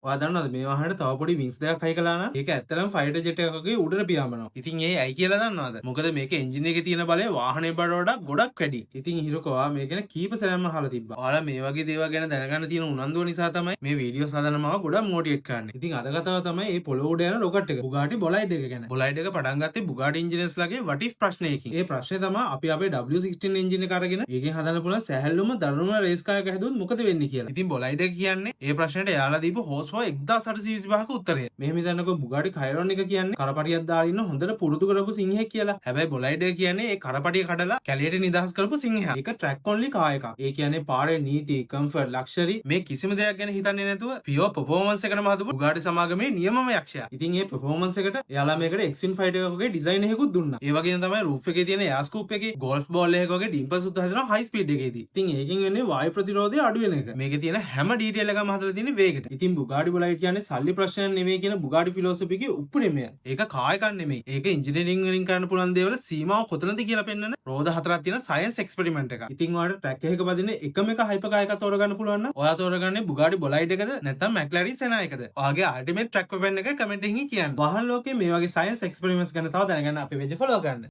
ඔයා දන්නවද මේ වාහනේට තව පොඩි වින්ස් දෙකක් හයි කළා නම් ඒක ඇත්තටම ෆයිටර් ජෙට් එකකගේ උඩට පියාඹනවා. ඉතින් ඒ ඇයි කියලා දන්නවද? මොකද මේක එන්ජින් එකේ තියෙන බලය වාහනේ බඩ වඩා ගොඩක් වැඩි. ඉතින් හිරකෝ ඔයා මේක ගැන කීප සැරයක්ම අහලා තිබ්බා. ඔයාලා මේ වගේ දේවල් ගැන දැනගන්න තියෙන උනන්දුව නිසා තමයි මේ වීඩියෝස් හදන මාව ගොඩක් මොටිවේට් කරන්නේ. ඉතින් අද කතාව තමයි මේ පොළොව උඩ යන රොකට් එක Bugatti Bolide එක ගැන. Bolide එක පටන් ගත්තේ Bugatti ඉන්ජිනියර්ස්ලාගේ what if ප්‍රශ්නයකින්. ඒ ප්‍රශ්නේ තමයි අපි අපේ W16 එන්ජින් එක අරගෙන ඒකෙන් හදන්න පුළුවන් සැහැල්ලුම දරුණුම රේස් කාර් එකක් හැදුවොත් මොකද වෙන්නේ කියලා. ඉතින් Bolide එක කියන්නේ ඒ ප්‍රශ්නෙට එයාලා දීපු හෝස් පවර් 1825ක උත්තරය. මෙහෙම හිතන්නකෝ Bugatti Chiron එක කියන්නේ කරපටියක් දාලා ඉන්න හොඳට පුරුදු කරපු සිංහෙක් කියලා. හැබැයි Bolide එක කියන්නේ ඒ කරපටිය කඩලා කැලියට නිදහස් කරපු සිංහයා. ඒක ට්‍රැක් ඔන්ලි කාර් එකක්. ඒ කියන්නේ පාරේ නීති, කම්ෆර්ට්, ලක්ෂරි මේ කිසිම දෙයක් ගැන හිතන්නේ නැතුව පියෝ පර්ෆෝමන්ස් එකකටම හදපු Bugatti සමාගමේ නියමම යක්ෂයා. ඉතින් මේ පර්ෆෝමන්ස් එකට එයාලා මේකට X-Wing fighter එකකගේ ඩිසයින් එකකුත් දුන්නා. ඒ වගේම තමයි රූෆ් එකේ තියෙන එයා ස්කූප් එකේ ගෝල්ෆ් බෝල් එකක වගේ ඩිම්පල්ස් උත් හදනවා හයි ස්පීඩ් එකේදී. ඉතින් ඒකෙන් වෙන්නේ වායු ප්‍රතිරෝධය අඩු වෙන එක. මේකේ තියෙන හැම ඩීටේල් එකම හදලා තියෙන්නේ වේගෙට. ඉතින් Bugatti Bolide කියන්නේ සල්ලි ප්‍රශ්නයක් නෙමෙයි කියන Bugatti ෆිලොසොෆි එකේ උප්පරිමය. ඒක කාර් එකක් නෙමෙයි. ඒක ඉන්ජිනියරින් වලින් කරන්න පුළුවන් දේවල් සීමාව කොතනද කියලා පෙන්වන රෝද හතරක් තියෙන සයන්ස් එක්ස්පෙරිමන්ට් එකක්. ඉතින් ඔයාලට ට්‍රැක් එකක බදින එකම එක හයිපර් කාර් එකක් තෝරගන්න පුළුවන් නම් ඔයා තෝරගන්නේ Bugatti Bolide එකද නැත්නම් McLaren Senna එකද? ඔයාගේ අල්ටිමේට් ට්‍රැක් වෙපන් එක කමෙන්ට් එකකින් කියන්න. වාහන ලෝකයේ මේ වගේ සයන්ස් එක්ස්පෙරිමන්ට්ස් ගැන තව දැනගන්න අපේ පේජ් එක ෆලෝ කරන්න.